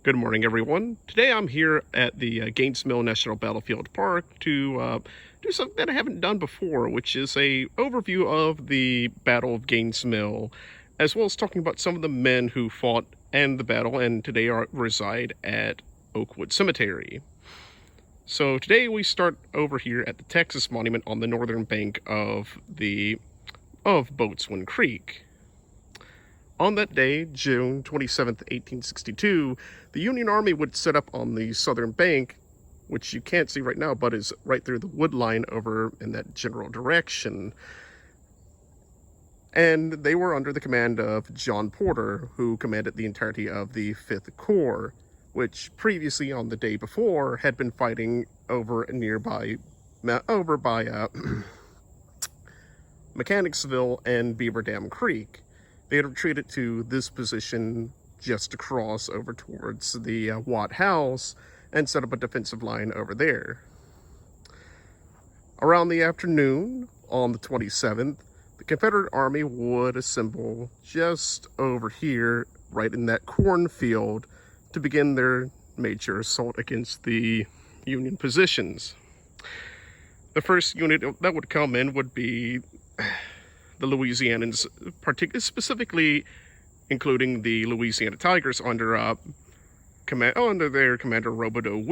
Good morning, everyone. Today I'm here at the Gaines Mill National Battlefield Park to do something that I haven't done before, which is a overview of the Battle of Gaines Mill, as well as talking about some of the men who fought in the battle and today reside at Oakwood Cemetery. So today we start over here at the Texas Monument on the northern bank of Boatswain Creek. On that day, June 27th, 1862, the Union Army would set up on the southern bank, which you can't see right now, but is right through the wood line over in that general direction. And they were under the command of John Porter, who commanded the entirety of the 5th Corps, which previously on the day before had been fighting over by Mechanicsville and Beaver Dam Creek. They had retreated to this position just across over towards the Watt House and set up a defensive line over there. Around the afternoon on the 27th, the Confederate Army would assemble just over here, right in that cornfield, to begin their major assault against the Union positions. The first unit that would come in would be the Louisianans, specifically including the Louisiana Tigers under their commander Roberdeau.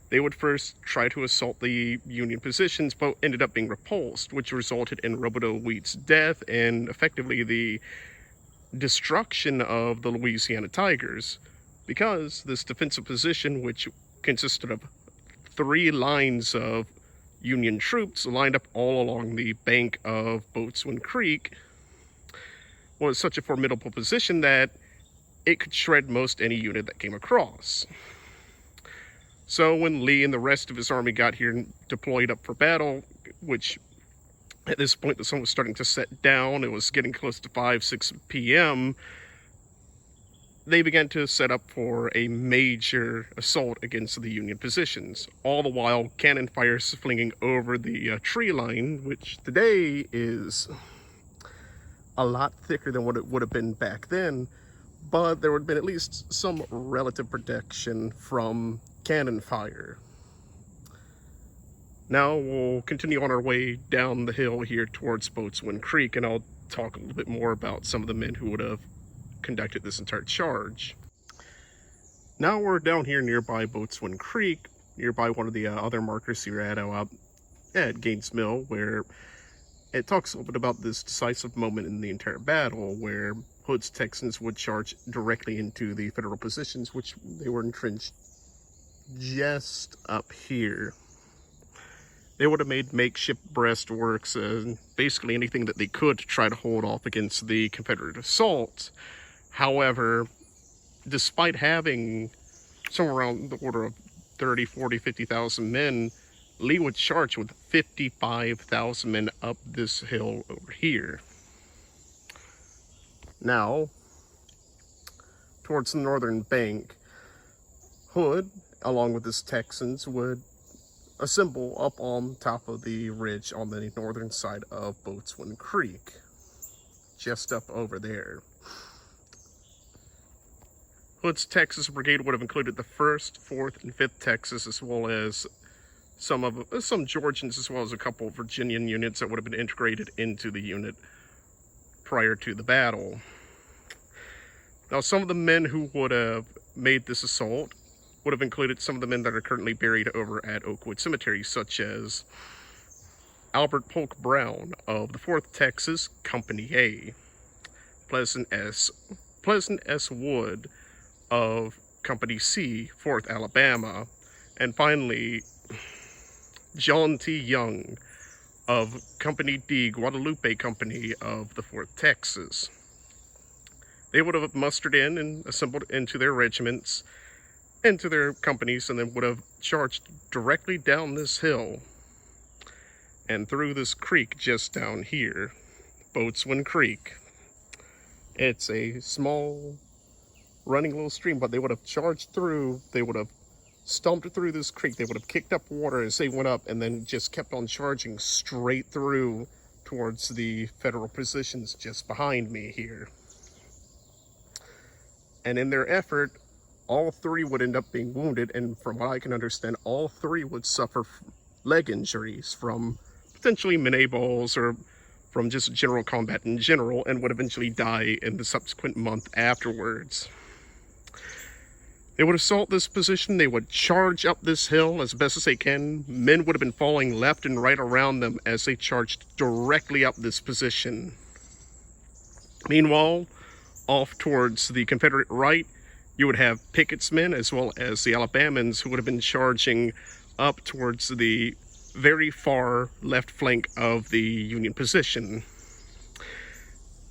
They would first try to assault the Union positions, but ended up being repulsed, which resulted in Roberdeau's death and effectively the destruction of the Louisiana Tigers, because this defensive position, which consisted of 3 lines of Union troops lined up all along the bank of Boatswain Creek, was such a formidable position that it could shred most any unit that came across. So when Lee and the rest of his army got here and deployed up for battle, which at this point the sun was starting to set down, it was getting close to 5-6 p.m., they began to set up for a major assault against the Union positions, all the while cannon fire flinging over the tree line, which today is a lot thicker than what it would have been back then, but there would have been at least some relative protection from cannon fire. Now we'll continue on our way down the hill here towards Boatswain Creek, and I'll talk a little bit more about some of the men who would have conducted this entire charge. Now we're down here nearby Boatswain Creek, nearby one of the other markers here at Gaines Mill, where it talks a little bit about this decisive moment in the entire battle, where Hood's Texans would charge directly into the Federal positions, which they were entrenched just up here. They would have made makeshift breastworks and basically anything that they could to try to hold off against the Confederate assault. However, despite having somewhere around the order of 30, 40, 50,000 men, Lee would charge with 55,000 men up this hill over here. Now, towards the northern bank, Hood, along with his Texans, would assemble up on top of the ridge on the northern side of Boatswain Creek, just up over there. Hood's Texas Brigade would have included the 1st, 4th, and 5th Texas, as well as some Georgians, as well as a couple of Virginian units that would have been integrated into the unit prior to the battle. Now, some of the men who would have made this assault would have included some of the men that are currently buried over at Oakwood Cemetery, such as Albert Polk Brown of the 4th Texas, Company A, Pleasant S. Wood of Company C, 4th Alabama, and finally John T. Young of Company D, Guadalupe Company of the 4th Texas. They would have mustered in and assembled into their regiments, into their companies, and then would have charged directly down this hill and through this creek just down here, Boatswain Creek. It's a small running little stream, but they would have charged through, they would have stomped through this creek, they would have kicked up water as they went up, and then just kept on charging straight through towards the Federal positions just behind me here. And in their effort all three would end up being wounded, and from what I can understand, all three would suffer leg injuries from potentially melee balls or from just general combat in general, and would eventually die in the subsequent month afterwards. They would assault this position, they would charge up this hill as best as they can. Men would have been falling left and right around them as they charged directly up this position. Meanwhile, off towards the Confederate right, you would have Pickett's men as well as the Alabamans, who would have been charging up towards the very far left flank of the Union position.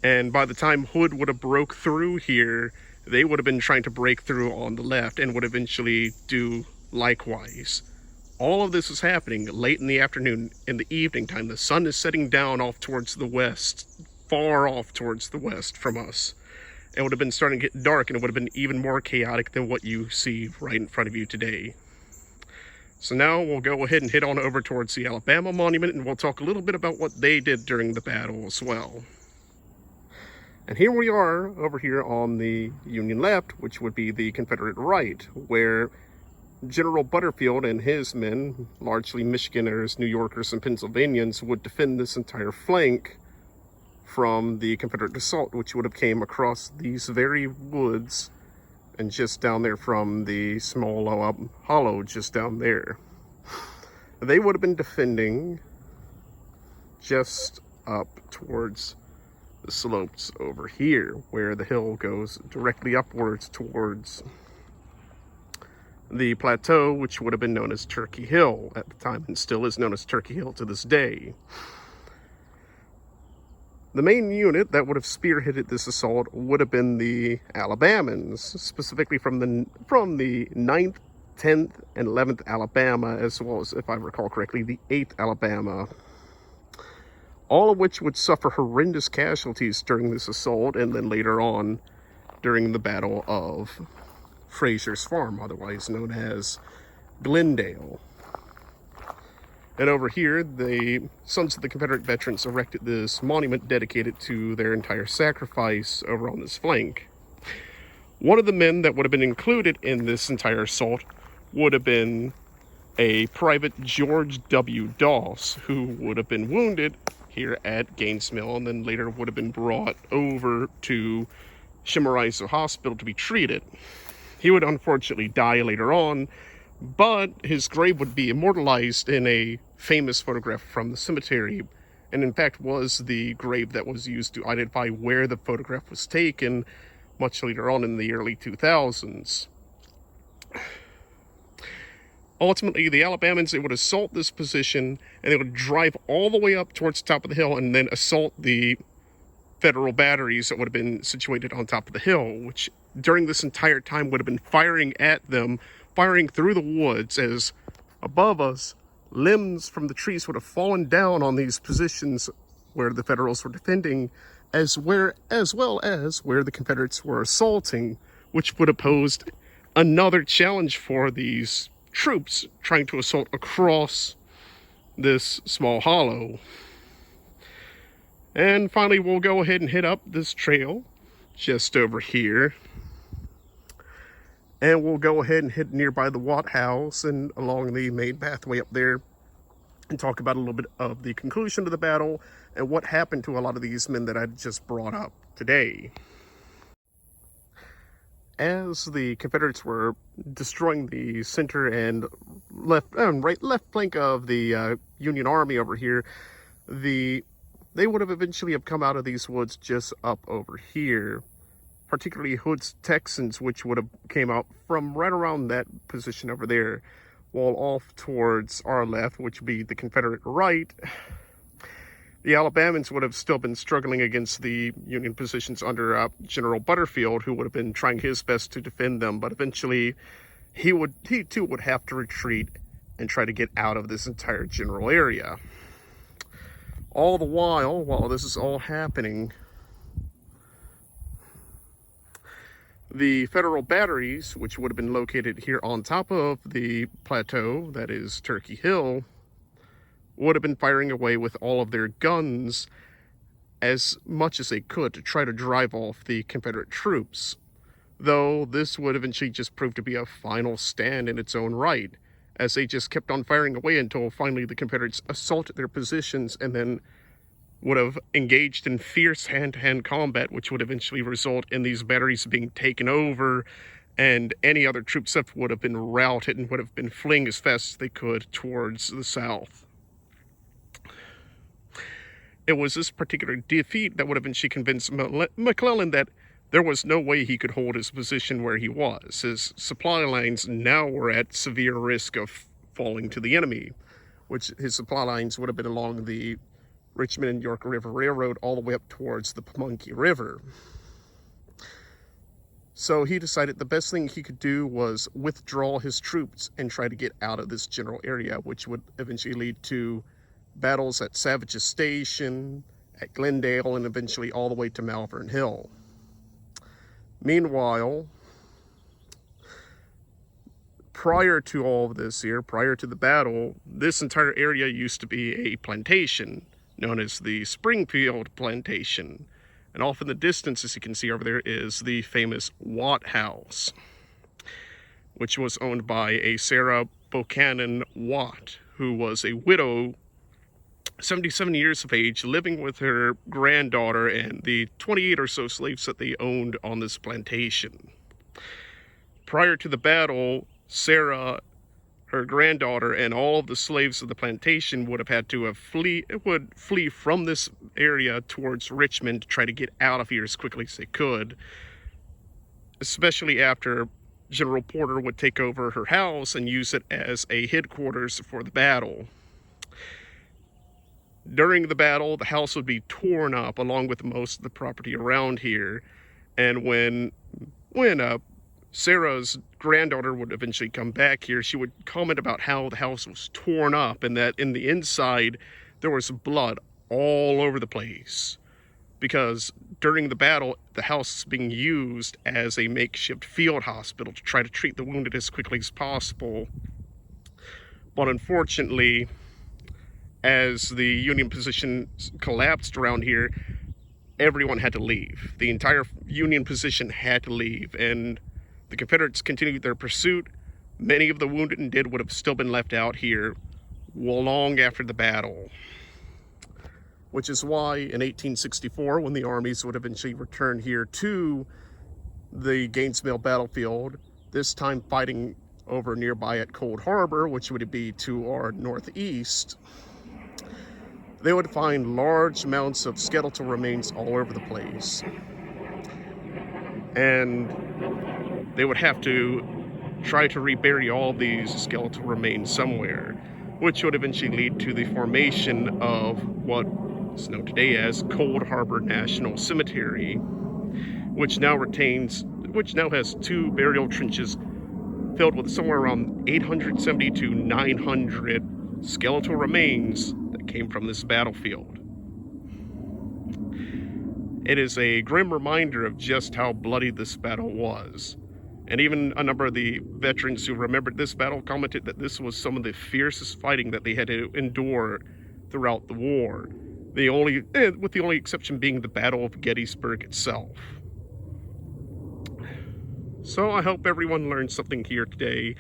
And by the time Hood would have broke through here, they would have been trying to break through on the left and would eventually do likewise. All of this is happening late in the afternoon, in the evening time. The sun is setting down off towards the west, far off towards the west from us. It would have been starting to get dark, and it would have been even more chaotic than what you see right in front of you today. So now we'll go ahead and head on over towards the Alabama Monument, and we'll talk a little bit about what they did during the battle as well. And here we are over here on the Union left, which would be the Confederate right, where General Butterfield and his men, largely Michiganders, New Yorkers, and Pennsylvanians, would defend this entire flank from the Confederate assault, which would have came across these very woods and just down there from the small hollow just down there. They would have been defending just up towards the slopes over here, where the hill goes directly upwards towards the plateau, which would have been known as Turkey Hill at the time, and still is known as Turkey Hill to this day. The main unit that would have spearheaded this assault would have been the Alabamans, specifically from the 9th, 10th, and 11th Alabama, as well as, if I recall correctly, the 8th Alabama. All of which would suffer horrendous casualties during this assault, and then later on during the Battle of Frazier's Farm, otherwise known as Glendale. And over here, the Sons of the Confederate Veterans erected this monument dedicated to their entire sacrifice over on this flank. One of the men that would have been included in this entire assault would have been a Private George W. Doss, who would have been wounded here at Gaines Mill, and then later would have been brought over to Chimborazo Hospital to be treated. He would unfortunately die later on, but his grave would be immortalized in a famous photograph from the cemetery, and in fact was the grave that was used to identify where the photograph was taken much later on in the early 2000s. Ultimately, the Alabamans, they would assault this position, and they would drive all the way up towards the top of the hill and then assault the Federal batteries that would have been situated on top of the hill, which during this entire time would have been firing at them, firing through the woods, as above us, limbs from the trees would have fallen down on these positions where the Federals were defending, as well as where the Confederates were assaulting, which would have posed another challenge for these troops trying to assault across this small hollow. And finally, we'll go ahead and hit up this trail just over here, and we'll go ahead and hit nearby the Watt House and along the main pathway up there and talk about a little bit of the conclusion of the battle and what happened to a lot of these men that I just brought up today. As the Confederates were destroying the center and left flank of the Union Army over here, they would have eventually have come out of these woods just up over here, particularly Hood's Texans, which would have came out from right around that position over there, while off towards our left, which would be the Confederate right, the Alabamans would have still been struggling against the Union positions under General Butterfield, who would have been trying his best to defend them, but eventually he too would have to retreat and try to get out of this entire general area. All the while this is all happening, the Federal batteries, which would have been located here on top of the plateau, that is Turkey Hill, would have been firing away with all of their guns as much as they could to try to drive off the Confederate troops. though this would eventually just prove to be a final stand in its own right, as they just kept on firing away until finally the Confederates assaulted their positions and then would have engaged in fierce hand-to-hand combat, which would eventually result in these batteries being taken over, and any other troops left would have been routed and would have been fleeing as fast as they could towards the south. It was this particular defeat that would eventually convince McClellan that there was no way he could hold his position where he was. His supply lines now were at severe risk of falling to the enemy, which his supply lines would have been along the Richmond and York River Railroad all the way up towards the Pamunkey River. So he decided the best thing he could do was withdraw his troops and try to get out of this general area, which would eventually lead to battles at Savage's Station, at Glendale, and eventually all the way to Malvern Hill. Meanwhile, prior to all of this here, prior to the battle, this entire area used to be a plantation known as the Springfield Plantation. And off in the distance, as you can see over there, is the famous Watt House, which was owned by a Sarah Buchanan Watt, who was a widow, 77 years of age, living with her granddaughter and the 28 or so slaves that they owned on this plantation. Prior to the battle, Sarah, her granddaughter, and all of the slaves of the plantation would have had to flee from this area towards Richmond to try to get out of here as quickly as they could, especially after General Porter would take over her house and use it as a headquarters for the battle. During the battle, the house would be torn up along with most of the property around here, and when Sarah's granddaughter would eventually come back here, she would comment about how the house was torn up and that in the inside there was blood all over the place, because during the battle the house is being used as a makeshift field hospital to try to treat the wounded as quickly as possible. But unfortunately, as the Union position collapsed around here, everyone had to leave. The entire Union position had to leave, and the Confederates continued their pursuit. Many of the wounded and dead would have still been left out here long after the battle. Which is why in 1864, when the armies would eventually return here to the Gaines Mill battlefield, this time fighting over nearby at Cold Harbor, which would be to our northeast, they would find large amounts of skeletal remains all over the place. And they would have to try to rebury all these skeletal remains somewhere, which would eventually lead to the formation of what is known today as Cold Harbor National Cemetery, which now has 2 burial trenches filled with somewhere around 870 to 900 skeletal remains that came from this battlefield. It is a grim reminder of just how bloody this battle was. And even a number of the veterans who remembered this battle commented that this was some of the fiercest fighting that they had to endure throughout the war. With the only exception being the Battle of Gettysburg itself. So I hope everyone learned something here today.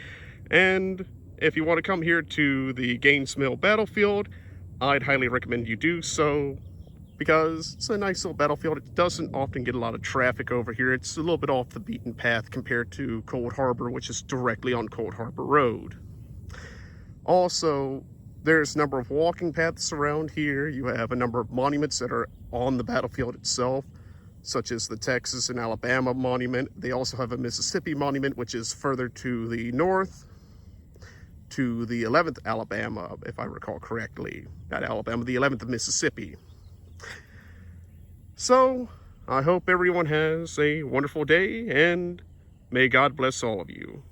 And if you want to come here to the Gaines Mill battlefield, I'd highly recommend you do so, because it's a nice little battlefield. It doesn't often get a lot of traffic over here. It's a little bit off the beaten path compared to Cold Harbor, which is directly on Cold Harbor Road. Also, there's a number of walking paths around here. You have a number of monuments that are on the battlefield itself, such as the Texas and Alabama monument. They also have a Mississippi monument, which is further to the north, to the 11th Alabama, if I recall correctly. Not Alabama, the 11th of Mississippi. So, I hope everyone has a wonderful day, and may God bless all of you.